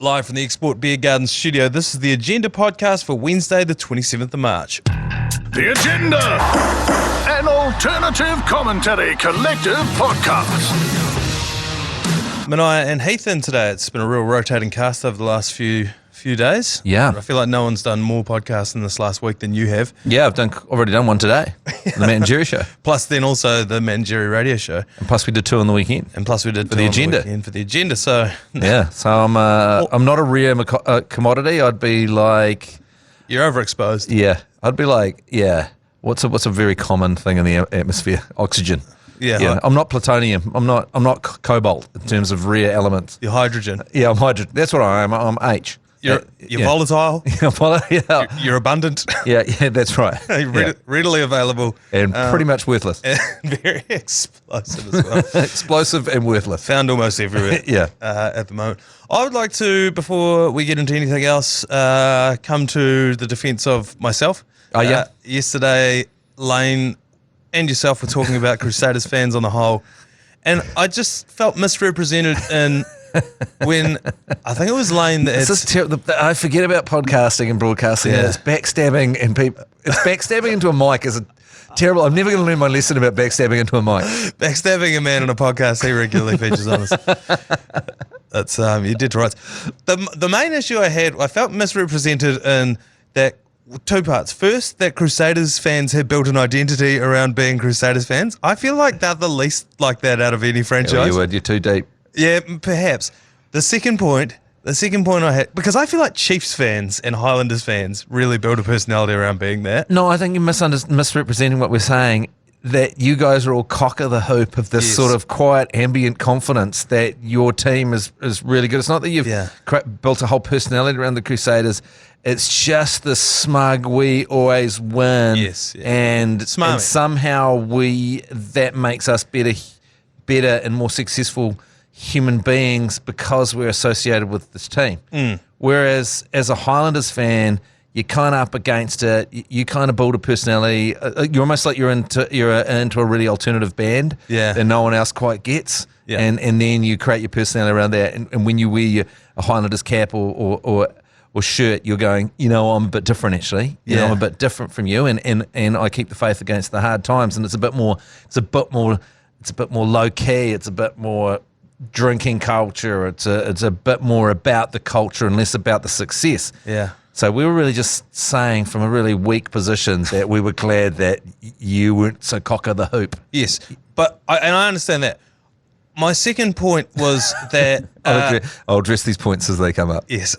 Live from the Export Beer Garden studio, this is the Agenda podcast for Wednesday, the 27th of March. The Agenda, an alternative commentary collective podcast. Manaia and Heath in today. It's been a real rotating cast over the last few days. Yeah. I feel like no one's done more podcasts in this last week than you have. Yeah, I've already done one today, the Matt and Jerry show. Plus then also the Matt and Jerry radio show. And plus we did two on the weekend. And plus we did for the Agenda. For the Agenda, so... Yeah, so I'm not a rare commodity. I'd be like... You're overexposed. Yeah, I'd be like, yeah, what's a very common thing in the atmosphere? Oxygen. Yeah. I'm not plutonium. I'm not cobalt in terms of rare elements. You're hydrogen. Yeah, I'm hydrogen. That's what I am. I'm H. You're volatile. Yeah. You're abundant. Yeah, that's right. Readily available. And pretty much worthless. And very explosive as well. Explosive and worthless. Found almost everywhere. Yeah. At the moment. I would like to, before we get into anything else, come to the defence of myself. Oh, yeah? Yesterday, Lane and yourself were talking about Crusaders fans on the whole. And I just felt misrepresented in... when I think it was Lane that I forget about podcasting and broadcasting. Yeah. It's backstabbing and people. It's backstabbing into a mic is a terrible. I'm never going to learn my lesson about backstabbing into a mic. Backstabbing a man on a podcast he regularly features on us. That's you did right. The main issue I had, I felt misrepresented in that two parts. First, that Crusaders fans have built an identity around being Crusaders fans. I feel like they're the least like that out of any franchise. Yeah, you would. You're too deep. Yeah, perhaps. The second point I had, because I feel like Chiefs fans and Highlanders fans really build a personality around being that. No, I think you're misrepresenting what we're saying, that you guys are all cock of the hoop of this sort of quiet, ambient confidence that your team is really good. It's not that you've built a whole personality around the Crusaders. It's just the smug, we always win. Yes. Yeah. And somehow that makes us better and more successful human beings because we're associated with this team. Whereas as a Highlanders fan, you're kind of up against it. You kind of build a personality. You're almost like you're into a really alternative band that no one else quite gets. Yeah. And then you create your personality around that. And when you wear a Highlanders cap or shirt, you're going, I'm a bit different actually. I'm a bit different from you, and I keep the faith against the hard times. And it's a bit more low key. It's a bit more drinking culture. It's a bit more about the culture and less about the success. Yeah. So we were really just saying from a really weak position that we were glad that you weren't so cock of the hoop. Yes, but I understand that. My second point was that... I'll address these points as they come up. Yes.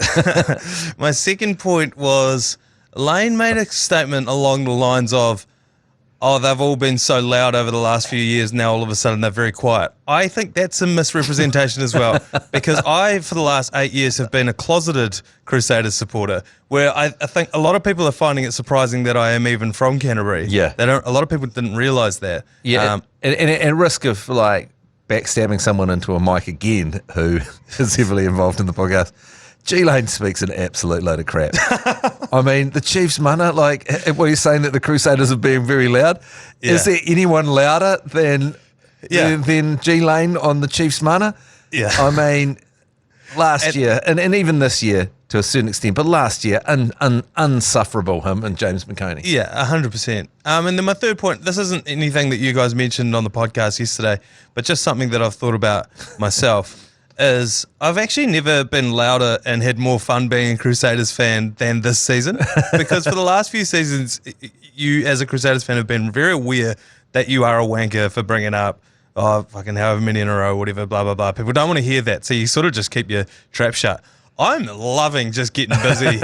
My second point was Lane made a statement along the lines of, they've all been so loud over the last few years, now all of a sudden they're very quiet. I think that's a misrepresentation as well, because I, for the last 8 years, have been a closeted Crusaders supporter, where I think a lot of people are finding it surprising that I am even from Canterbury. Yeah. A lot of people didn't realise that. Yeah, and at risk of, backstabbing someone into a mic again who is heavily involved in the podcast, G-Lane speaks an absolute load of crap. I mean, the Chiefs mana, what you're saying that the Crusaders have been very loud. Yeah. Is there anyone louder than G-Lane on the Chiefs mana? Yeah. I mean, last year, and even this year to a certain extent, but last year, unsufferable, him and James McConey. Yeah, 100%. And then my third point, this isn't anything that you guys mentioned on the podcast yesterday, but just something that I've thought about myself. Is I've actually never been louder and had more fun being a Crusaders fan than this season, because for the last few seasons, you as a Crusaders fan have been very aware that you are a wanker for bringing up, fucking however many in a row, whatever, blah, blah, blah. People don't want to hear that, so you sort of just keep your trap shut. I'm loving just getting busy,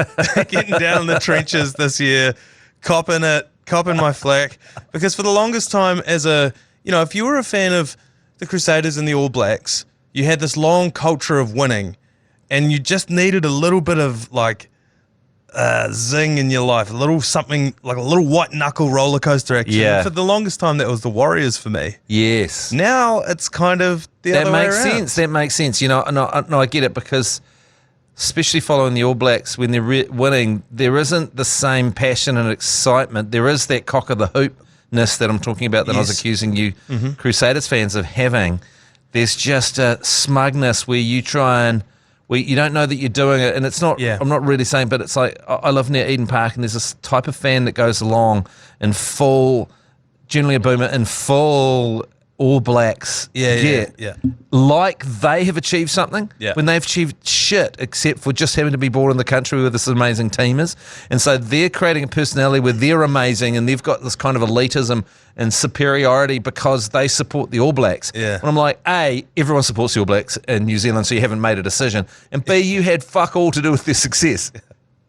getting down in the trenches this year, copping my flack, because for the longest time if you were a fan of the Crusaders and the All Blacks, you had this long culture of winning, and you just needed a little bit of zing in your life, a little something like a little white knuckle roller coaster action. Yeah. For the longest time, that was the Warriors for me. Yes. Now it's kind of the other way around. That makes sense. No, I get it, because especially following the All Blacks, when they're winning, there isn't the same passion and excitement. There is that cock of the hoopness that I'm talking about that I was accusing you Crusaders fans of having. There's just a smugness where you try and you don't know that you're doing it, and it's not. Yeah. I'm not really saying, but it's like I live near Eden Park, and there's this type of fan that goes along in full, generally a boomer in full All Blacks gear, like they have achieved something when they've achieved shit, except for just having to be born in the country where this amazing team is. And so they're creating a personality where they're amazing and they've got this kind of elitism and superiority because they support the All Blacks. Yeah. And I'm like, A, everyone supports the All Blacks in New Zealand, so you haven't made a decision. And B, you had fuck all to do with their success.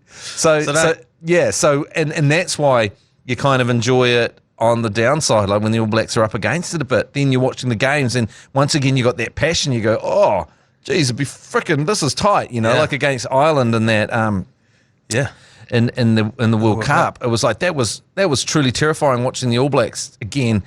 So that's why you kind of enjoy it on the downside, like when the All Blacks are up against it a bit. Then you're watching the games, and once again you got that passion. You go, oh, geez, it'd be freaking. This is tight, like against Ireland in that, in the World Cup. It was like that was truly terrifying watching the All Blacks again.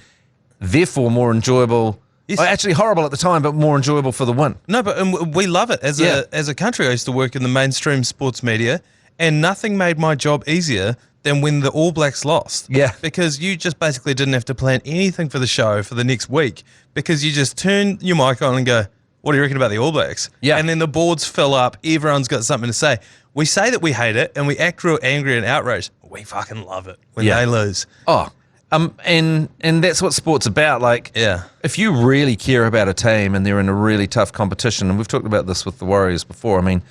Therefore, more enjoyable. Yes. Actually, horrible at the time, but more enjoyable for the win. No, but we love it as a country. I used to work in the mainstream sports media, and nothing made my job easier than when the All Blacks lost. Yeah. Because you just basically didn't have to plan anything for the show for the next week, because you just turn your mic on and go, what do you reckon about the All Blacks? Yeah. And then the boards fill up. Everyone's got something to say. We say that we hate it and we act real angry and outraged. We fucking love it when they lose. Oh, and that's what sport's about. Like, if you really care about a team and they're in a really tough competition, and we've talked about this with the Warriors before. I mean,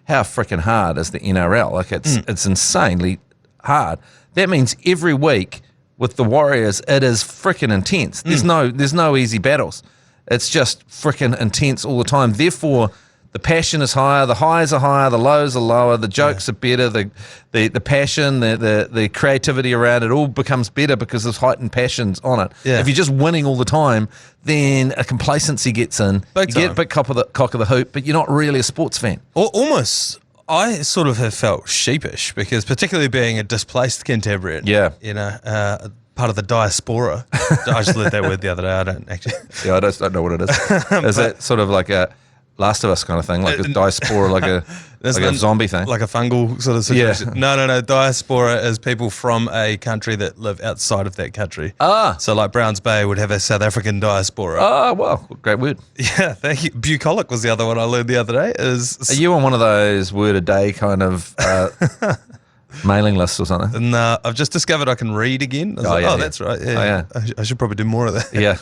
how freaking hard is the NRL? Like, it's insanely hard. That means every week with the Warriors, it is freaking intense. There's no easy battles. It's just freaking intense all the time. Therefore, the passion is higher, the highs are higher, the lows are lower, the jokes are better, the passion, the creativity around it all becomes better because there's heightened passions on it. Yeah. If you're just winning all the time, then a complacency gets in. Big you time. get a bit cock of the hoop, but you're not really a sports fan. Almost, I sort of have felt sheepish because, particularly being a displaced Cantabrian, part of the diaspora. I just learned that word the other day. I don't actually. Yeah, I don't know what it is. Is it sort of like a Last of Us kind of thing, like a diaspora, like a zombie thing? Like a fungal sort of situation. Yeah. No. Diaspora is people from a country that live outside of that country. So like Browns Bay would have a South African diaspora. Well, great word. Yeah, thank you. Bucolic was the other one I learned the other day. Are you on one of those word a day kind of mailing lists or something? No, I've just discovered I can read again. That's right. Yeah. I should probably do more of that. Yeah.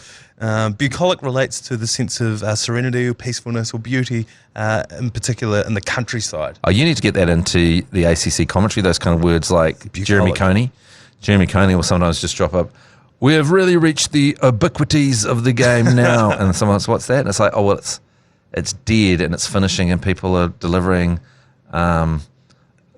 Bucolic relates to the sense of serenity or peacefulness or beauty, in particular in the countryside. Oh, you need to get that into the ACC commentary, those kind of words like Bucolic. Jeremy Coney. Jeremy Coney will sometimes just drop up, we have really reached the ubiquities of the game now. And someone's, what's that? And it's like, oh, well, it's dead and it's finishing and people are delivering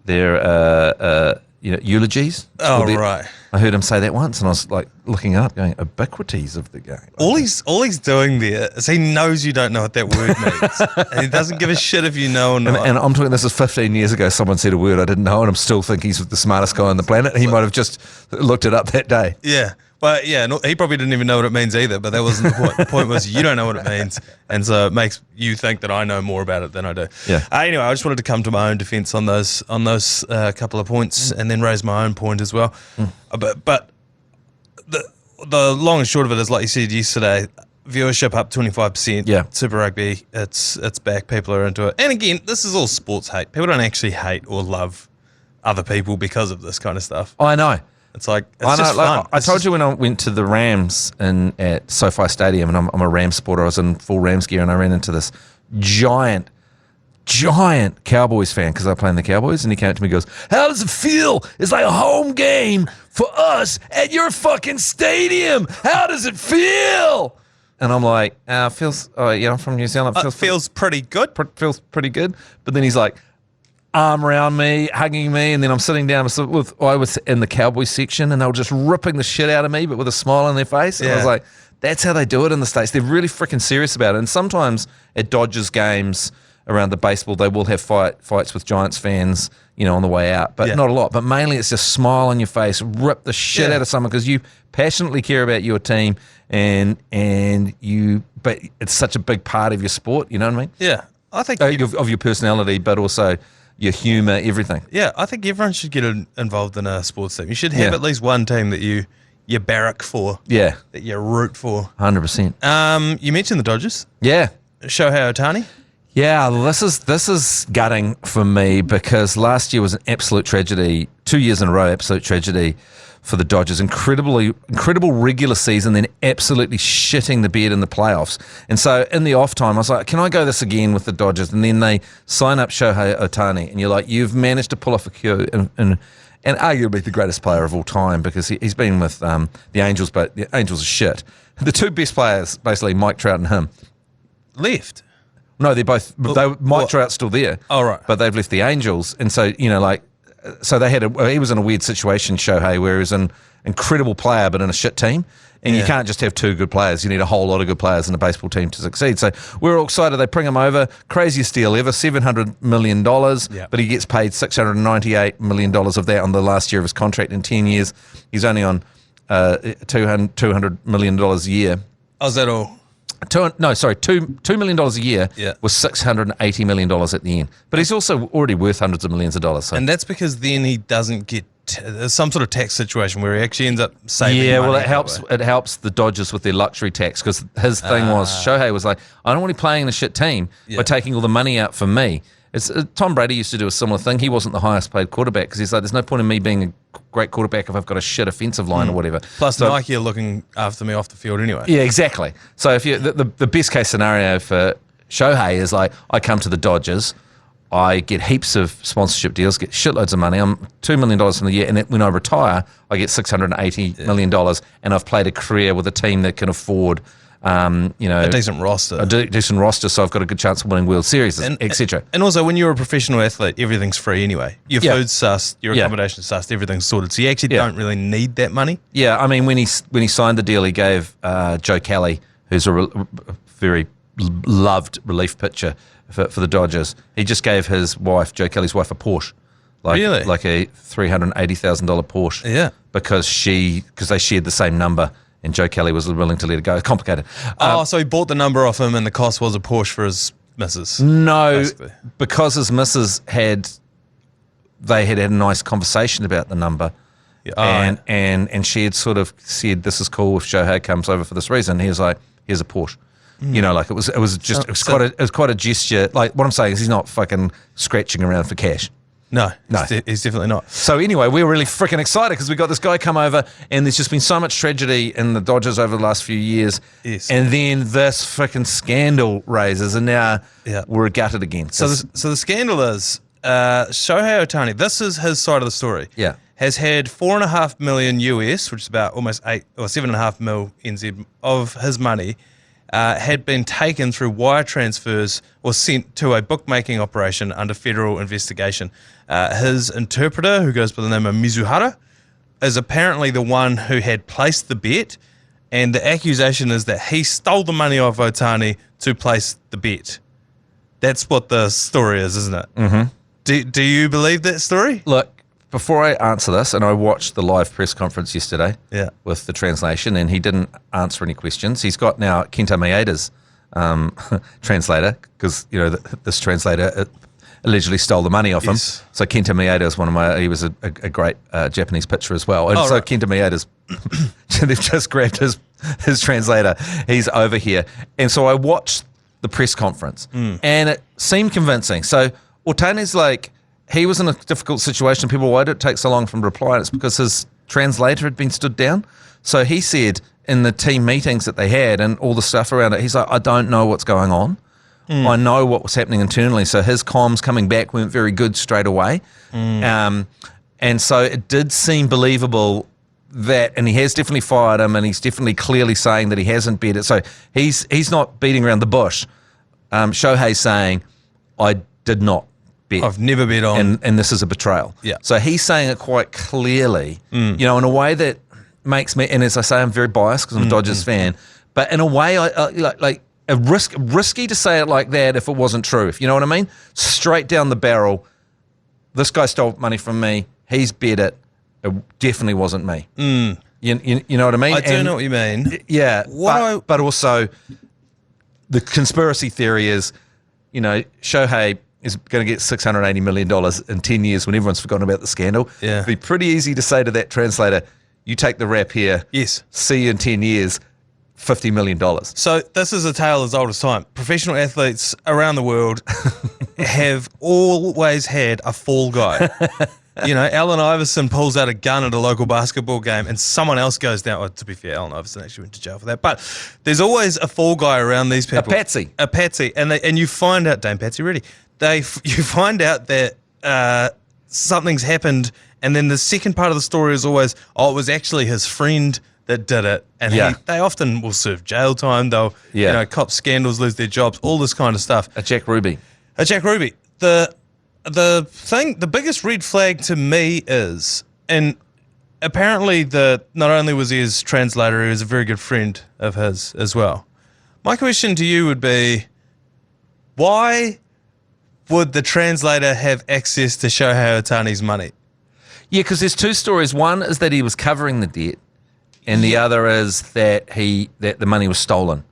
their eulogies. Oh, right. I heard him say that once, and I was like looking up, going, ubiquities of the game. All he's doing there is he knows you don't know what that word means. And he doesn't give a shit if you know or not. And I'm talking, this is 15 years ago, someone said a word I didn't know, and I'm still thinking he's the smartest guy on the planet. He might have just looked it up that day. Yeah. Well, yeah, he probably didn't even know what it means either, but that wasn't the point. The point was you don't know what it means, and so it makes you think that I know more about it than I do. Yeah. Anyway, I just wanted to come to my own defence on those couple of points, and then raise my own point as well. But the long and short of it is, like you said yesterday, viewership up 25%. Yeah. Super Rugby, it's back. People are into it. And again, this is all sports hate. People don't actually hate or love other people because of this kind of stuff. I know. It's like, it's just fun. I told you when I went to the Rams at SoFi Stadium, and I'm a Rams supporter, I was in full Rams gear, and I ran into this giant Cowboys fan because I play in the Cowboys, and he came up to me and goes, how does it feel? It's like a home game for us at your fucking stadium. How does it feel? And I'm like, I'm from New Zealand. It feels pretty good. Feels pretty good. But then he's like, arm around me, hugging me, and then I'm sitting down I was in the Cowboys section, and they were just ripping the shit out of me, but with a smile on their face. And I was like, that's how they do it in the States. They're really freaking serious about it. And sometimes at Dodgers games around the baseball, they will have fights with Giants fans, on the way out, but not a lot. But mainly it's just smile on your face, rip the shit out of someone because you passionately care about your team, but it's such a big part of your sport. You know what I mean? Yeah, I think of your personality, but also your humour, everything. Yeah, I think everyone should get involved in a sports team. You should have at least one team that you barrack for. Yeah. That you root for. 100%. You mentioned the Dodgers. Yeah. Shohei Ohtani. Yeah, this is gutting for me because last year was an absolute tragedy. 2 years in a row, absolute tragedy for the Dodgers. Incredible regular season, then absolutely shitting the bed in the playoffs. And so in the off time, I was like, can I go this again with the Dodgers? And then they sign up Shohei Ohtani, and you're like, you've managed to pull off a coup and arguably the greatest player of all time because he's been with the Angels, but the Angels are shit. The two best players, basically Mike Trout and him, left. No, they're both. Mike Trout's still there. Oh, right. But they've left the Angels, and so so they he was in a weird situation, Shohei, where he was an incredible player but in a shit team, and you can't just have two good players. You need a whole lot of good players in a baseball team to succeed. So we're all excited. They bring him over, craziest deal ever, $700 million, but he gets paid $698 million of that on the last year of his contract. In 10 years, he's only on $200 million a year. Oh, is that all? $2 million a year was $680 million at the end. But he's also already worth hundreds of millions of dollars. So. And that's because then he doesn't get some sort of tax situation where he actually ends up saving money. Yeah, well, it helps the Dodgers with their luxury tax because his thing was, Shohei was like, I don't want to be playing in a shit team by taking all the money out for me. Tom Brady used to do a similar thing. He wasn't the highest paid quarterback because he's like, there's no point in me being a great quarterback if I've got a shit offensive line or whatever. Plus, Nike are looking after me off the field anyway. Yeah, exactly. So if you the best case scenario for Shohei is like, I come to the Dodgers, I get heaps of sponsorship deals, get shitloads of money. I'm $2 million in the year, and when I retire, I get $680 million, and I've played a career with a team that can afford. A decent roster. A decent roster, so I've got a good chance of winning World Series, etc. And also, when you're a professional athlete, everything's free anyway. Your food's sussed, your accommodation's sussed, everything's sorted. So you actually don't really need that money. Yeah, I mean, when he signed the deal, he gave Joe Kelly, who's a very loved relief pitcher for the Dodgers, he just gave his wife, Joe Kelly's wife, a Porsche. Like a $380,000 Porsche. Yeah. Because they shared the same number. And Joe Kelly was willing to let it go. Complicated. So he bought the number off him and the cost was a Porsche for his missus. No, basically. Because his missus had a nice conversation about the number. Yeah. And she had sort of said, this is cool if Shohei comes over for this reason. He was like, here's a Porsche. You know, like it was quite a gesture. Like what I'm saying is he's not fucking scratching around for cash. No. He's definitely not. So anyway, we're really freaking excited because we got this guy come over, and there's just been so much tragedy in the Dodgers over the last few years. Yes. And then this freaking scandal raises, and now we're gutted again. So the scandal is Shohei Ohtani. This is his side of the story. Yeah. Has had $4.5 million US, which is about almost 7.5 mil NZ of his money. Had been taken through wire transfers or sent to a bookmaking operation under federal investigation. His interpreter, who goes by the name of Mizuhara, is apparently the one who had placed the bet, and the accusation is that he stole the money off Ohtani to place the bet. That's what the story is, isn't it? Mm-hmm. Do you believe that story? Look, before I answer this, and I watched the live press conference yesterday with the translation, and he didn't answer any questions. He's got now Kenta Maeda's translator, because this translator allegedly stole the money off him. So Kenta Maeda is he was a great Japanese pitcher as well. And Kenta Maeda's, they've just grabbed his translator. He's over here. And so I watched the press conference, and it seemed convincing. So Ohtani's like, he was in a difficult situation. People, why did it take so long for him to reply? And it's because his translator had been stood down. So he said in the team meetings that they had and all the stuff around it, he's like, I don't know what's going on. I know what was happening internally. So his comms coming back weren't very good straight away. And so it did seem believable that, and he has definitely fired him, and he's definitely clearly saying that he hasn't bet it. So he's not beating around the bush. Shohei's saying, I did not bet. I've never bet on. And this is a betrayal. Yeah. So he's saying it quite clearly, in a way that makes me, and as I say, I'm very biased because I'm a Dodgers fan, but in a way, I risky to say it like that if it wasn't true, if you know what I mean? Straight down the barrel, this guy stole money from me, he's bet it, it definitely wasn't me. You know what I mean? I do know what you mean. Yeah, but also the conspiracy theory is, Shohei is going to get $680 million in 10 years when everyone's forgotten about the scandal. Yeah. It'd be pretty easy to say to that translator, you take the rap here. Yes. See you in 10 years. $50 million. So this is a tale as old as time. Professional athletes around the world have always had a fall guy. You know, Allen Iverson pulls out a gun at a local basketball game and someone else goes down. Well, to be fair, Allen Iverson actually went to jail for that. But there's always a fall guy around these people. A patsy. And you find out, Dame Patsy Reddy, you find out that something's happened, and then the second part of the story is always, it was actually his friend that did it. And they often will serve jail time. They'll, you know, cop scandals, lose their jobs, all this kind of stuff. A Jack Ruby. The biggest red flag to me is, and apparently not only was he his translator, he was a very good friend of his as well. My question to you would be, why would the translator have access to Shohei Ohtani's money? Yeah, because there's two stories. One is that he was covering the debt, and the other is that the money was stolen.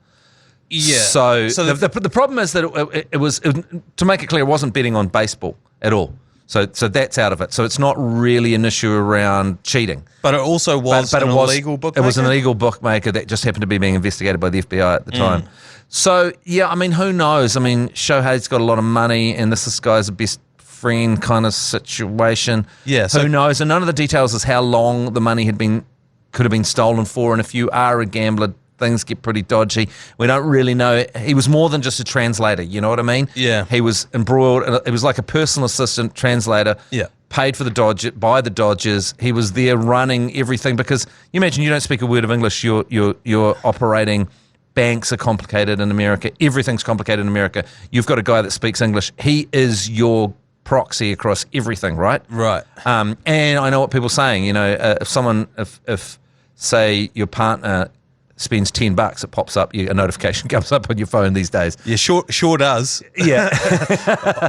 Yeah. So the problem is that it was, to make it clear, it wasn't betting on baseball at all. So that's out of it. So it's not really an issue around cheating. But it also was an illegal bookmaker? It was an illegal bookmaker that just happened to be being investigated by the FBI at the time. So, yeah, I mean, who knows? I mean, Shohei's got a lot of money, and this guy's a best friend kind of situation. Yeah. Who knows? And none of the details is how long the money could have been stolen for, and if you are a gambler, things get pretty dodgy. We don't really know. He was more than just a translator, you know what I mean? Yeah. He was embroiled. It was like a personal assistant translator. Yeah. Paid for by the Dodgers. He was there running everything, because you imagine you don't speak a word of English. You're operating. Banks are complicated in America. Everything's complicated in America. You've got a guy that speaks English. He is your proxy across everything, right? Right. And I know what people are saying. You know, if say your partner spends $10, it pops up, a notification comes up on your phone these days. Yeah, sure does. Yeah.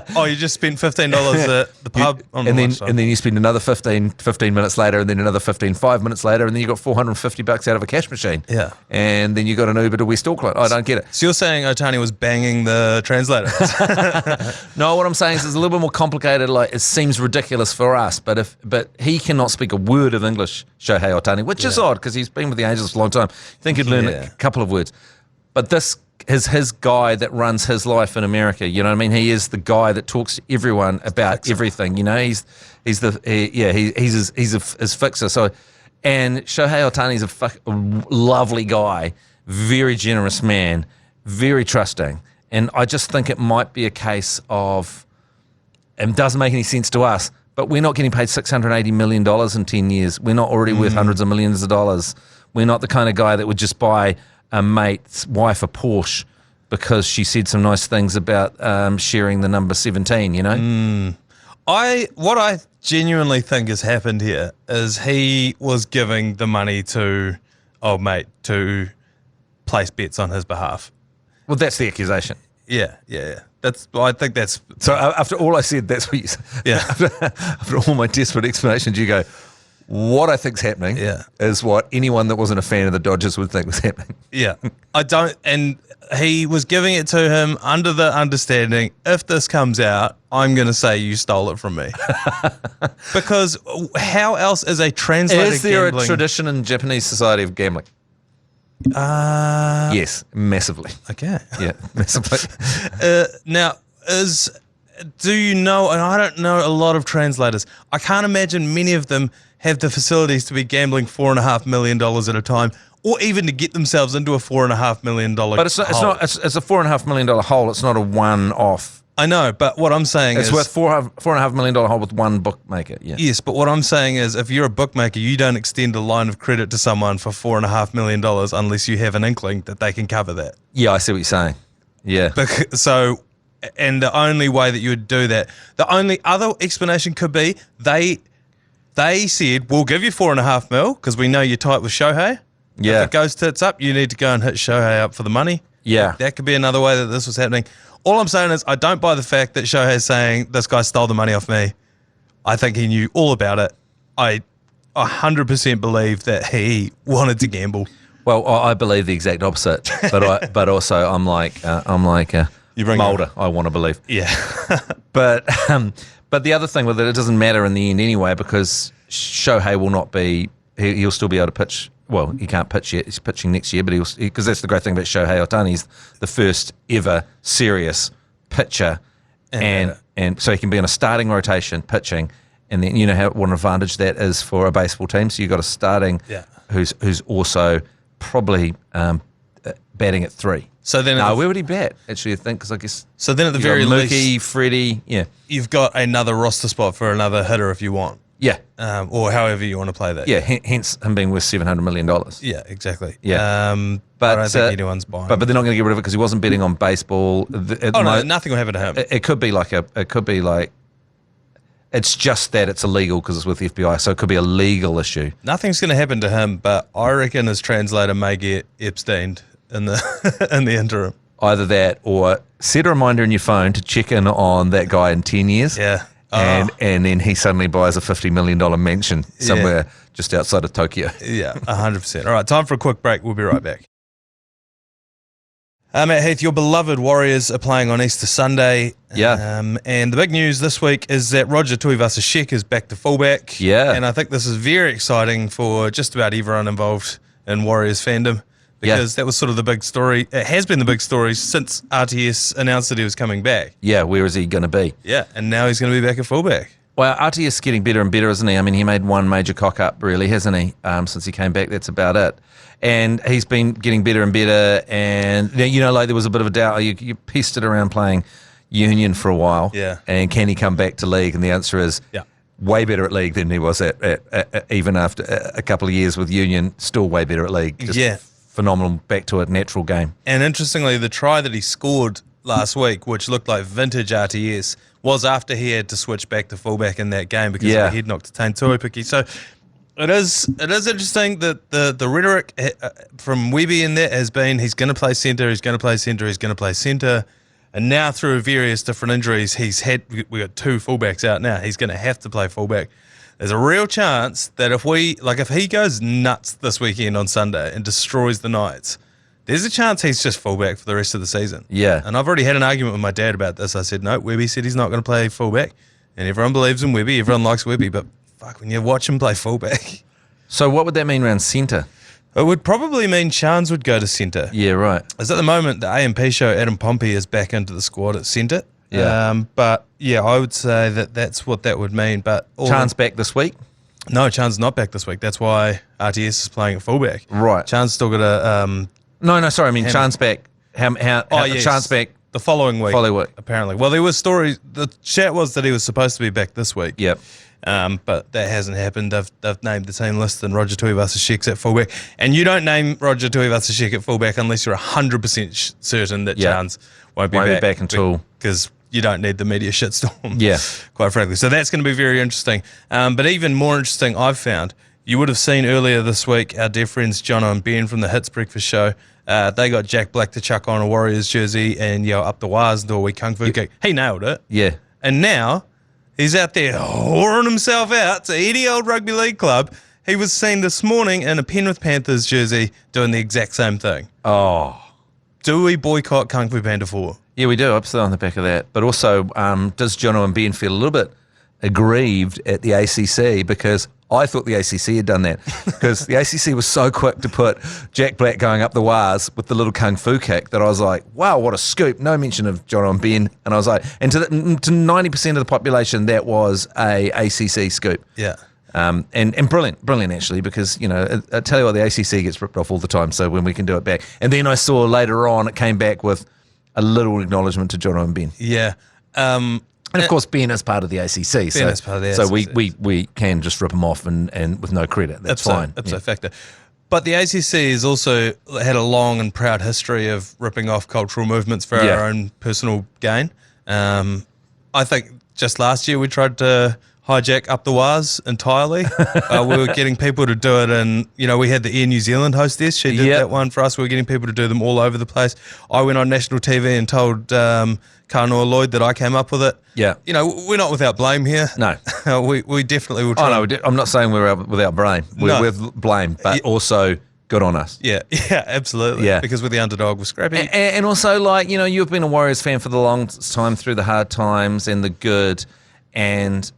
You just spent $15 at the pub on and then you spend another 15 minutes later, and then another 5 minutes later, and then you got $450 out of a cash machine. Yeah. And then you got an Uber to West Auckland. I don't get it. So you're saying Ohtani was banging the translator? No, what I'm saying is it's a little bit more complicated. Like, it seems ridiculous for us, but he cannot speak a word of English, Shohei Ohtani, which is odd, because he's been with the Angels for a long time. I think he'd learn a couple of words. But this is his guy that runs his life in America. You know what I mean? He is the guy that talks to everyone about everything. You know, he's his fixer. So, and Shohei Ohtani's a lovely guy, very generous man, very trusting. And I just think it might be a case of, it doesn't make any sense to us, but we're not getting paid $680 million in 10 years. We're not already worth hundreds of millions of dollars. We're not the kind of guy that would just buy a mate's wife a Porsche because she said some nice things about sharing the number 17, you know? What I genuinely think has happened here is he was giving the money to old mate to place bets on his behalf. Well, that's the accusation. Yeah. I think that's... So after all I said, that's what you said. Yeah. After all my desperate explanations, you go, what I think's happening is what anyone that wasn't a fan of the Dodgers would think was happening. Yeah. And he was giving it to him under the understanding, if this comes out, I'm going to say you stole it from me. Because how else is a translator Is there gambling? a tradition in Japanese society of gambling? Yes, massively. Okay. Yeah, massively. Now, do you know, and I don't know a lot of translators, I can't imagine many of them have the facilities to be gambling $4.5 million at a time, or even to get themselves into a $4.5 million But it's a $4.5 million hole. It's not a one-off. I know, but what I'm saying is... It's worth $4.5 million hole with one bookmaker, yeah. Yes, but what I'm saying is, if you're a bookmaker, you don't extend a line of credit to someone for $4.5 million unless you have an inkling that they can cover that. Yeah, I see what you're saying. Yeah. And the only way that you would do that, the only other explanation could be they said, we'll give you $4.5 million because we know you're tight with Shohei. Yeah. If it goes tits up, you need to go and hit Shohei up for the money. Yeah. That could be another way that this was happening. All I'm saying is I don't buy the fact that Shohei's saying this guy stole the money off me. I think he knew all about it. I 100% believe that he wanted to gamble. Well, I believe the exact opposite, but also I'm like Mulder. I want to believe. Yeah. But the other thing with it doesn't matter in the end anyway, because Shohei will not be. He'll still be able to pitch well, he can't pitch yet. He's pitching next year, but because that's the great thing about Shohei Ohtani. He's the first ever serious pitcher, and so he can be in a starting rotation pitching, and then you know what an advantage that is for a baseball team. So you've got a starting who's also probably batting at 3. So then, where would he bat? Actually, I think because I guess. So then, at the very least, Mookie, Freddie, you've got another roster spot for another hitter if you want. Yeah. Or however you want to play that. Yeah, hence him being worth $700 million. Yeah, exactly. Yeah. But I don't think anyone's buying. But they're not going to get rid of it because he wasn't betting on baseball. No, nothing will happen to him. It could be like it's just that it's illegal because it's with the FBI, so it could be a legal issue. Nothing's going to happen to him, but I reckon his translator may get Epsteined in the in the interim. Either that or set a reminder in your phone to check in on that guy in 10 years. Yeah. And then he suddenly buys a $50 million mansion somewhere just outside of Tokyo. Yeah, 100%. All right, time for a quick break. We'll be right back. Matt Heath, your beloved Warriors are playing on Easter Sunday. Yeah. And the big news this week is that Roger Tuivasa-Sheck is back to fullback. Yeah. And I think this is very exciting for just about everyone involved in Warriors fandom because that was sort of the big story. It has been the big story since RTS announced that he was coming back. Yeah, where is he going to be? Yeah, and now he's going to be back at fullback. Well, RTS is getting better and better, isn't he? I mean, he made one major cock-up, really, hasn't he, since he came back? That's about it. And he's been getting better and better. And, you know, like there was a bit of a doubt. You pestered around playing union for a while. Yeah. And can he come back to league? And the answer is way better at league than he was at even after a couple of years with union, still way better at league. Just phenomenal, back to a natural game. And interestingly, the try that he scored last week, which looked like vintage RTS, was after he had to switch back to fullback in that game because of a head knock to Tane Tuipiki. So it is interesting that the rhetoric from Webby in that has been he's going to play centre, he's going to play centre, he's going to play centre. And now through various different injuries, we got 2 fullbacks out now. He's going to have to play fullback. There's a real chance that if he goes nuts this weekend on Sunday and destroys the Knights, there's a chance he's just fullback for the rest of the season. Yeah. And I've already had an argument with my dad about this. I said, no, Webby said he's not going to play fullback. And everyone believes in Webby. Everyone likes Webby. But fuck, when you watch him play fullback. So what would that mean around centre? It would probably mean Chance would go to centre. Yeah, right. As at the moment, the AMP show, Adam Pompey is back into the squad at centre. Yeah. But, yeah, I would say that's what that would mean. But Chance back this week? No, Chance is not back this week. That's why RTS is playing at fullback. Right. Chance still got a... No, sorry. I mean, Chance back. Chance back the following week. Apparently. Well, there was stories. The chat was that he was supposed to be back this week. Yep. But that hasn't happened. They've named the team list and Roger Tuivasa-Sheck's at fullback. And you don't name Roger Tuivasa-Sheck at fullback unless you're 100% certain that Chance won't be back until... Because you don't need the media shitstorm. Yeah. Quite frankly. So that's going to be very interesting. But even more interesting, I've found, you would have seen earlier this week our dear friends Jono and Ben from the Hits Breakfast Show. They got Jack Black to chuck on a Warriors jersey and up the wires and do a wee kung fu kick. He nailed it. Yeah. And now he's out there whoring himself out to any old rugby league club. He was seen this morning in a Penrith Panthers jersey doing the exact same thing. Oh. Do we boycott Kung Fu Panda 4? Yeah, we do. Absolutely on the back of that. But also, does Jono and Ben feel a little bit aggrieved at the ACC because I thought the ACC had done that because the ACC was so quick to put Jack Black going up the wires with the little kung fu kick that I was like, wow, what a scoop. No mention of Jono and Ben. And I was like, and to 90% of the population, that was a ACC scoop. Yeah. And brilliant actually, because, you know, I tell you what, the ACC gets ripped off all the time. So when we can do it back. And then I saw later on, it came back with a little acknowledgement to Jono and Ben. Yeah. And of course, Ben is part of the ACC. So we can just rip them off and with no credit. That's fine. Ipso factor. But the ACC has also had a long and proud history of ripping off cultural movements for our own personal gain. I think just last year we tried to hijack Up the Wires entirely. We were getting people to do it, and we had the Air New Zealand hostess. She did that one for us. We were getting people to do them all over the place. I went on national TV and told Kanoa Lloyd that I came up with it. Yeah. We're not without blame here. No. we definitely will try. Oh, no, I'm not saying we're without blame. We're with blame, but also good on us. Yeah, absolutely. Yeah. Because we're the underdog, we're scrappy. And also, you've been a Warriors fan for the long time through the hard times and the good, and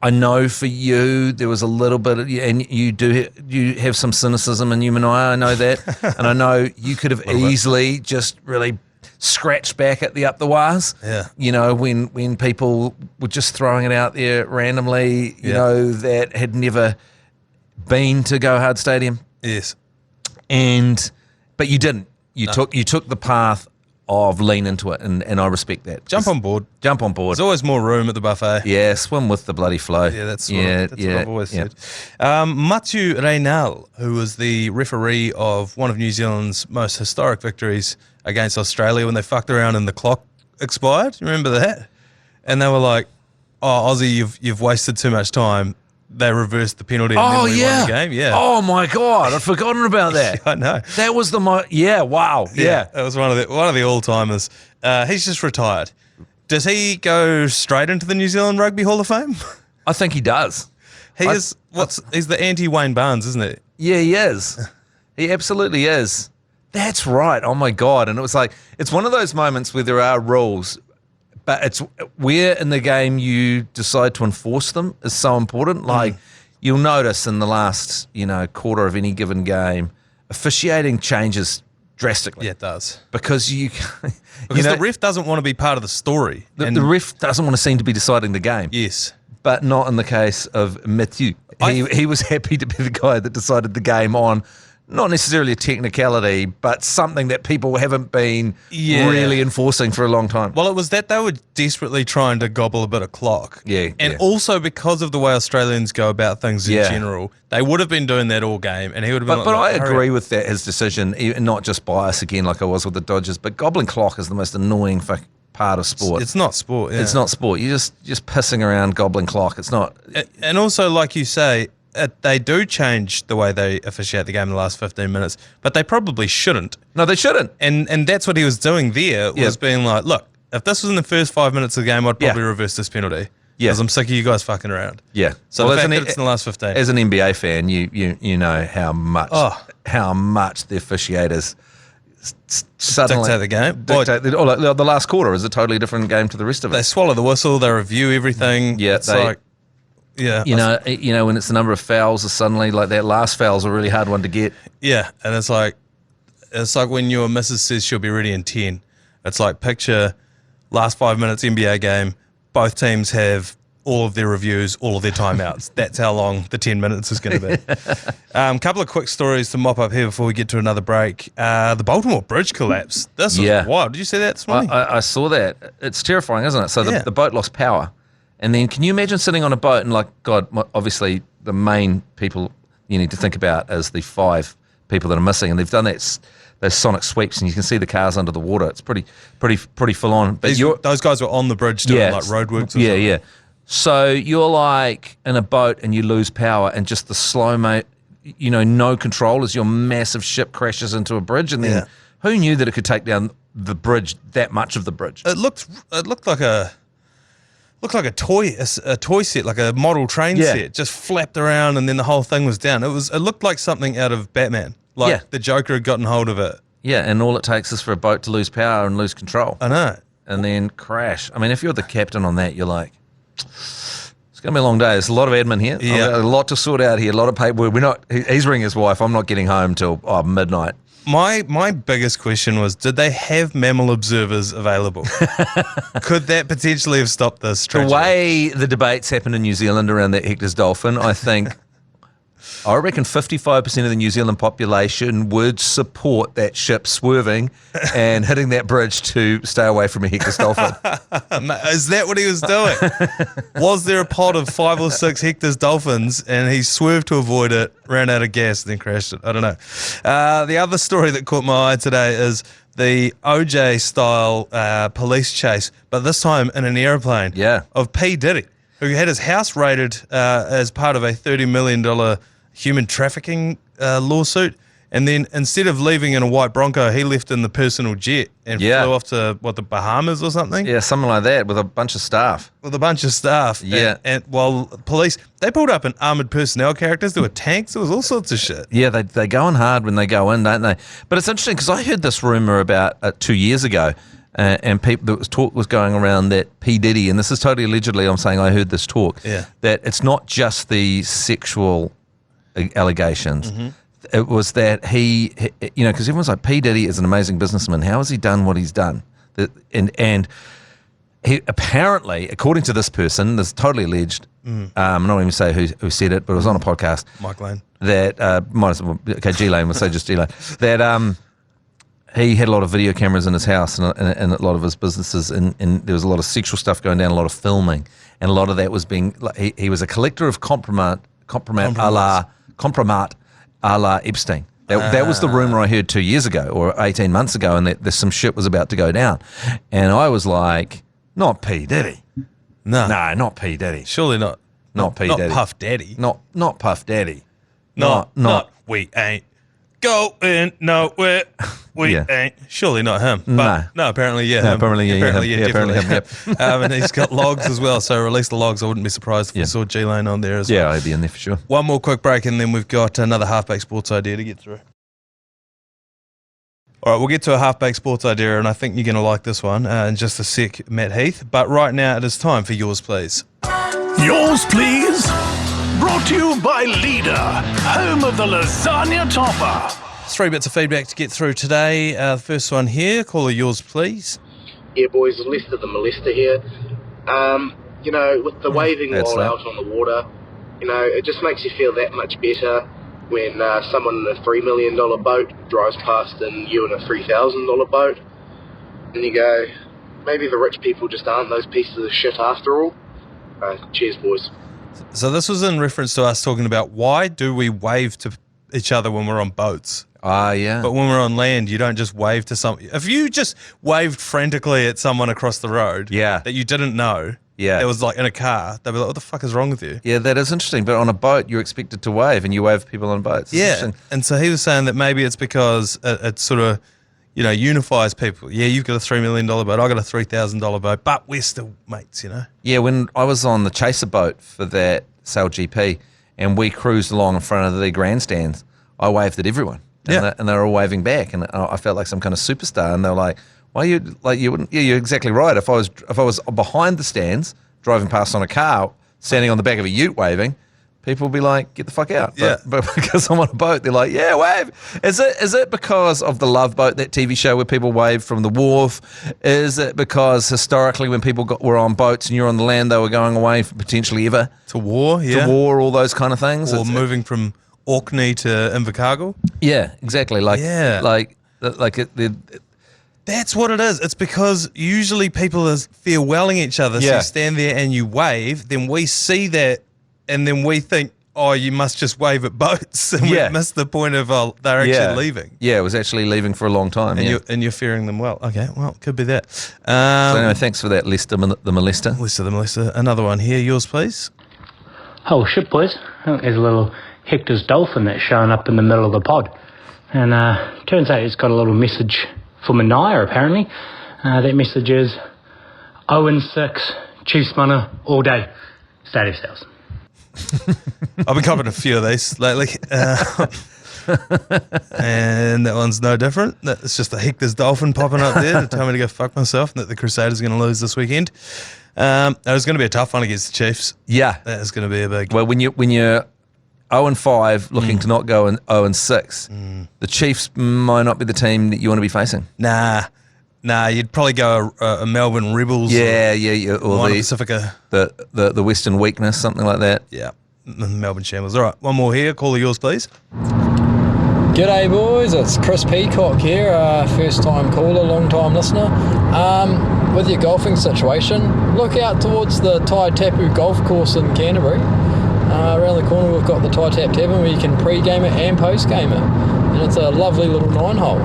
I know for you there was a little bit, and you have some cynicism in you, Manaia. I know that, and I know you could have easily just really scratched back at the up the wahs. Yeah. You know, when people were just throwing it out there randomly, you know, that had never been to Go Hard Stadium. Yes. But you didn't. You took the path of lean into it, and I respect that. Jump on board. There's There's always more room at the buffet. Yeah, swim with the bloody flow. Yeah, that's what I've always said. Mathieu Reynal, who was the referee of one of New Zealand's most historic victories against Australia when they fucked around and the clock expired. You remember that? And they were like, "Oh, Aussie, you've wasted too much time." They reversed the penalty and then we won the game. Yeah. Oh my God, I'd forgotten about that. I know. That was the wow. Yeah. That was one of the all timers. He's just retired. Does he go straight into the New Zealand Rugby Hall of Fame? I think he does. He's the anti-Wayne Barnes, isn't it? Yeah, he is. He absolutely is. That's right. Oh my God. And it was like, it's one of those moments where there are rules, but it's where in the game you decide to enforce them is so important. Like you'll notice in the last, quarter of any given game, officiating changes drastically. Yeah, it does. Because the ref doesn't want to be part of the story. The ref doesn't want to seem to be deciding the game. Yes. But not in the case of Mathieu. He was happy to be the guy that decided the game on not necessarily a technicality, but something that people haven't been really enforcing for a long time. Well, it was that they were desperately trying to gobble a bit of clock. Yeah. And also because of the way Australians go about things in general, they would have been doing that all game, and he would have been But I agree with that, his decision, not just bias again like I was with the Dodgers, but gobbling clock is the most annoying part of sport. It's not sport. Yeah. It's not sport. You're just pissing around gobbling clock. It's not. And also, like you say, they do change the way they officiate the game in the last 15 minutes, but they probably shouldn't. No, they shouldn't. And that's what he was doing there, was being like, look, if this was in the first 5 minutes of the game, I'd probably reverse this penalty. Yeah. Because I'm sick of you guys fucking around. Yeah. So the fact that it's in the last 15. As an NBA fan, you know how much the officiators suddenly dictate the game. The last quarter is a totally different game to the rest of it. They swallow the whistle, they review everything. Yeah, You know, when it's the number of fouls, suddenly like that last foul's a really hard one to get. Yeah, and it's like when your missus says she'll be ready in 10. It's like picture last 5 minutes NBA game. Both teams have all of their reviews, all of their timeouts. That's how long the 10 minutes is going to be. Couple of quick stories to mop up here before we get to another break. The Baltimore Bridge collapse. This was wild. Did you see that this morning? I saw that. It's terrifying, isn't it? So the boat lost power. And then can you imagine sitting on a boat and obviously the main people you need to think about is the 5 people that are missing. And they've done those sonic sweeps and you can see the cars under the water. It's pretty full on. But those guys were on the bridge doing roadworks or something. Yeah. So you're like in a boat and you lose power and just the slow-mo, no control as your massive ship crashes into a bridge. And then who knew that it could take down the bridge, that much of the bridge? It looked like a toy set, like a model train set, just flapped around and then the whole thing was down. It looked like something out of Batman, like the Joker had gotten hold of it. Yeah, and all it takes is for a boat to lose power and lose control. I know. And then crash. I mean, if you're the captain on that, you're like, it's going to be a long day. There's a lot of admin here. Yeah. A lot to sort out here, a lot of paperwork. He's ringing his wife. I'm not getting home till midnight. My biggest question was, did they have mammal observers available? Could that potentially have stopped this tragedy? The way the debates happen in New Zealand around that Hector's dolphin, I reckon 55% of the New Zealand population would support that ship swerving and hitting that bridge to stay away from a Hector's dolphin. Is that what he was doing? Was there a pod of 5 or 6 Hector's dolphins and he swerved to avoid it, ran out of gas, and then crashed it? I don't know. The other story that caught my eye today is the OJ-style police chase, but this time in an airplane of P. Diddy, who had his house raided as part of a $30 million human trafficking lawsuit, and then instead of leaving in a white Bronco, he left in the personal jet and flew off to the Bahamas or something. Yeah, something like that with a bunch of staff. Yeah, and while police, they pulled up in armored personnel characters. There were tanks. There was all sorts of shit. Yeah, they go in hard when they go in, don't they? But it's interesting because I heard this rumor about 2 years ago and people, talk was going around that P. Diddy, and this is totally allegedly, I'm saying I heard this talk, that it's not just the sexual allegations. It was that he because everyone's like, P. Diddy is an amazing businessman. How has he done what he's done? And he apparently, according to this person, this is totally alleged. I'm not even say who said it, but it was on a podcast. Mike Lane. That G Lane, we'll say just G Lane. That he had a lot of video cameras in his house and a lot of his businesses, and there was a lot of sexual stuff going down, a lot of filming, and a lot of that was being. Like, he was a collector of compromat a la Epstein. That was the rumor I heard 2 years ago or 18 months ago, and that some shit was about to go down, and I was like, not P. Diddy. No, not P. Diddy. Surely not. Not P. Diddy. Not Puff Daddy. Not Puff Daddy. Not we ain't going nowhere. We ain't. Surely not him. But no, apparently, yeah. No, apparently, yeah. Definitely him, yep. And he's got logs as well, so release the logs. I wouldn't be surprised if we saw G-Lane on there as well. Yeah, I'd be in there for sure. One more quick break, and then we've got another half-baked sports idea to get through. All right, we'll get to a half-baked sports idea, and I think you're going to like this one in just a sec, Matt Heath. But right now, it is time for Yours Please. Yours Please, brought to you by Leader, home of the lasagna topper. 3 bits of feedback to get through today. The first one here, caller Yours Please. Yeah, boys, Lester the Molester here. With the waving while out on the water, it just makes you feel that much better when someone in a $3 million boat drives past and you in a $3,000 boat, and you go, maybe the rich people just aren't those pieces of shit after all. Cheers, boys. So this was in reference to us talking about why do we wave to each other when we're on boats? Yeah. But when we're on land, you don't just wave to someone. If you just waved frantically at someone across the road that you didn't know, it was like in a car, they'd be like, what the fuck is wrong with you? Yeah, that is interesting. But on a boat, you're expected to wave, and you wave people on boats. Yeah. And so he was saying that maybe it's because it sort of, unifies people. Yeah, you've got a $3 million boat, I've got a $3,000 boat, but we're still mates, Yeah, when I was on the chaser boat for that Sail GP, and we cruised along in front of the grandstands, I waved at everyone. And they were all waving back, and I felt like some kind of superstar. And they were like, "Why you wouldn't?" Yeah, you're exactly right. If I was behind the stands, driving past on a car, standing on the back of a ute waving, people would be like, "Get the fuck out!" But because I'm on a boat, they're like, "Yeah, wave." Is it because of the Love Boat, that TV show where people wave from the wharf? Is it because historically, when people were on boats and you're on the land, they were going away for potentially ever to war, all those kind of things, or moving from Orkney to Invercargill? Yeah, exactly. That's what it is. It's because usually people are farewelling each other. So you stand there and you wave, then we see that, and then we think, oh, you must just wave at boats. And we missed the point of they're actually leaving. Yeah, it was actually leaving for a long time. And you're fearing them well. Okay, well, it could be that. So anyway, thanks for that, Lester the Molester. Lester the Molester. Another one here. Yours, please. Oh, shit, boys. I think there's a little Hector's dolphin that's showing up in the middle of the pod. And turns out it's got a little message for Manaia, apparently. That message is 0-6, Chiefs Mana all day. Stay yourselves. I've been covering a few of these lately. And that one's no different. It's just a Hector's dolphin popping up there to tell me to go fuck myself and that the Crusaders are going to lose this weekend. It was going to be a tough one against the Chiefs. Yeah. That is going to be a big... Well, when you're 0-5 looking to not go 0-6, the Chiefs might not be the team that you want to be facing. Nah, you'd probably go a Melbourne Rebels. Yeah, or the Pacifica. The Western Weakness, something like that. Yeah, Melbourne Shambles. All right, one more here. Caller Yours, please. G'day boys, it's Chris Peacock here, first time caller, long time listener. With your golfing situation, look out towards the Tai Tapu golf course in Canterbury. Around the corner we've got the Tai Tap Tavern where you can pre-game it and post-game it. And it's a lovely little 9-hole.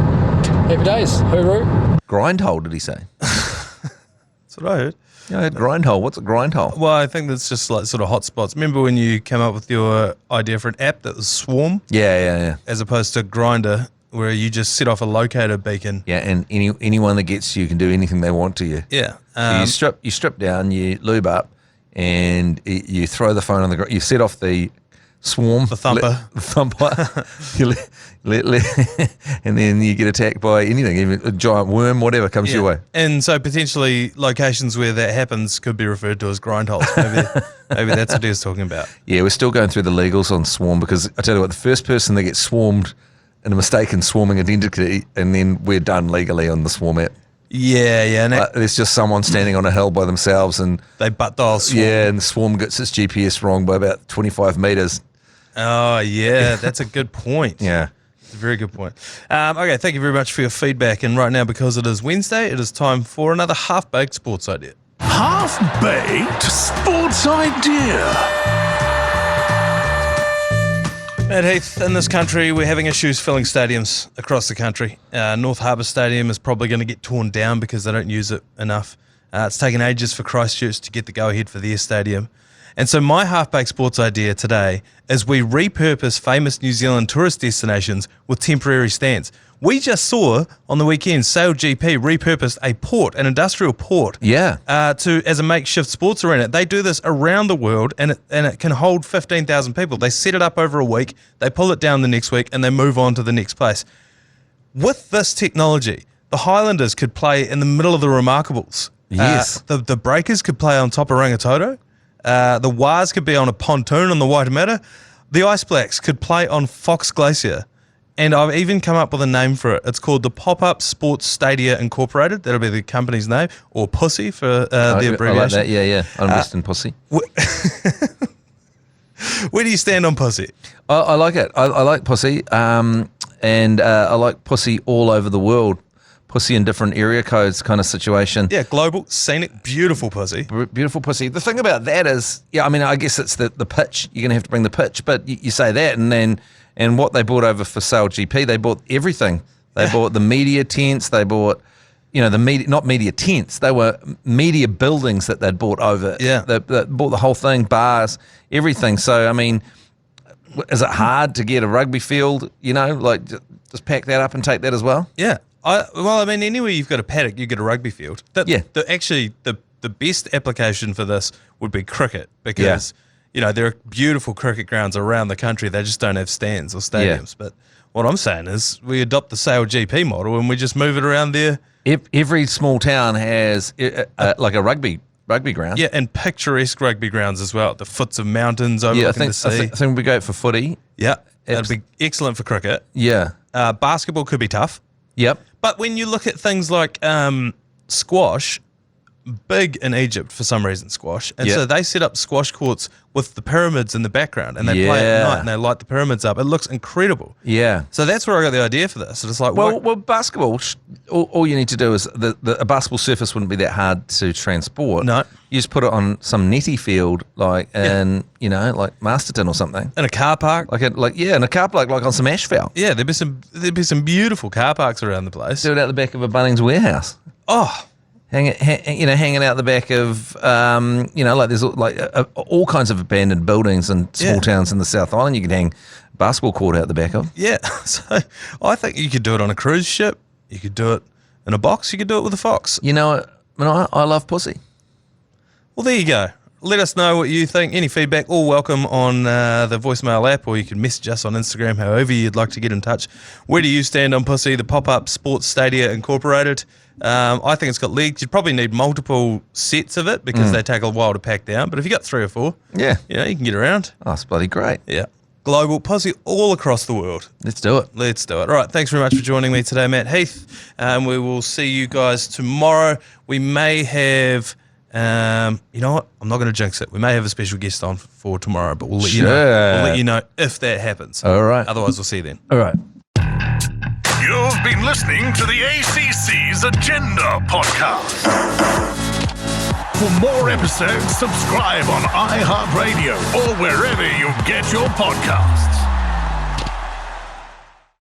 Happy days, hooroo. Grind hole, did he say? That's what I heard. Yeah, I heard grind hole. What's a grind hole? Well, I think that's just like sort of hotspots. Remember when you came up with your idea for an app that was Swarm? Yeah. As opposed to Grinder, where you just set off a locator beacon. Yeah, and anyone that gets you can do anything they want to you. Yeah. So you strip down, you lube up, and you throw the phone on the ground. You set off the swarm. The thumper. The thumper. You and then you get attacked by anything, even a giant worm, whatever comes your way. And so potentially locations where that happens could be referred to as grindholes. Maybe that's what he was talking about. Yeah, we're still going through the legals on swarm because I tell you what, the first person that gets swarmed in a mistaken swarming identity, and then we're done legally on the swarm app. Yeah. And there's just someone standing on a hill by themselves and they butt dial swarm. Yeah, and the swarm gets its GPS wrong by about 25 metres. Oh, yeah, that's a good point. Yeah. It's a very good point. Okay, thank you very much for your feedback. And right now, because it is Wednesday, it is time for another half-baked sports idea. Half-baked sports idea. At Heath, in this country, we're having issues filling stadiums across the country. North Harbour Stadium is probably going to get torn down because they don't use it enough. It's taken ages for Christchurch to get the go-ahead for their stadium. And so my half-baked sports idea today is we repurpose famous New Zealand tourist destinations with temporary stands. We just saw on the weekend Sail GP repurposed a port, an industrial port, as a makeshift sports arena. They do this around the world, and it can hold 15,000 people. They set it up over a week, they pull it down the next week, and they move on to the next place. With this technology, the Highlanders could play in the middle of the Remarkables. Yes. The Breakers could play on top of Rangitoto. The Wars could be on a pontoon on the Waitemata. The Ice Blacks could play on Fox Glacier. And I've even come up with a name for it. It's called the Pop-Up Sports Stadia Incorporated. That'll be the company's name, or Pussy for the abbreviation. I like that, yeah. I'm just in Pussy. Where do you stand on Pussy? I like it. I like Pussy, and I like Pussy all over the world. Pussy in different area codes kind of situation. Yeah, global, scenic, beautiful Pussy. Beautiful Pussy. The thing about that is, I guess it's the pitch. You're going to have to bring the pitch, but you say that, and what they bought over for Sail GP, they bought everything. They bought the media tents. They bought, the media, not media tents. They were media buildings that they'd bought over. Yeah. They bought the whole thing, bars, everything. So, is it hard to get a rugby field, just pack that up and take that as well? Yeah. Anywhere you've got a paddock, you get a rugby field. The best application for this would be cricket because, there are beautiful cricket grounds around the country. They just don't have stands or stadiums. But what I'm saying is we adopt the Sail GP model and we just move it around there. Every small town has like a rugby ground. Yeah, and picturesque rugby grounds as well. The foots of mountains overlooking the sea. I think we go for footy. Yeah, that'd be excellent for cricket. Yeah. Basketball could be tough. Yep. But when you look at things like squash, big in Egypt for some reason, squash. And so they set up squash courts with the pyramids in the background and they play at night and they light the pyramids up. It looks incredible. Yeah. So that's where I got the idea for this. It's like, well, basketball, all you need to do is a basketball surface wouldn't be that hard to transport. No. You just put it on some netty field like like Masterton or something. In a car park. In a car park, like on some asphalt. Yeah, there'd be some beautiful car parks around the place. Do it out the back of a Bunnings warehouse. Oh, hanging out the back of, there's all kinds of abandoned buildings and small towns in the South Island. You can hang a basketball court out the back of. Yeah, so I think you could do it on a cruise ship. You could do it in a box. You could do it with a fox. I love Pussy. Well, there you go. Let us know what you think. Any feedback, all welcome on the voicemail app, or you can message us on Instagram, however you'd like to get in touch. Where do you stand on Pussy, the Pop-Up Sports Stadia Incorporated? I think it's got legs. You'd probably need multiple sets of it because they take a while to pack down. But if you got 3 or 4, you can get around. Oh, it's bloody great. Yeah. Global Pussy all across the world. Let's do it. All right. Thanks very much for joining me today, Matt Heath. We will see you guys tomorrow. We may have... you know what? I'm not going to jinx it. We may have a special guest on for tomorrow, but we'll let you know. We'll let you know if that happens. All right. Otherwise, we'll see you then. All right. You've been listening to the ACC's Agenda podcast. For more episodes, subscribe on iHeartRadio or wherever you get your podcasts.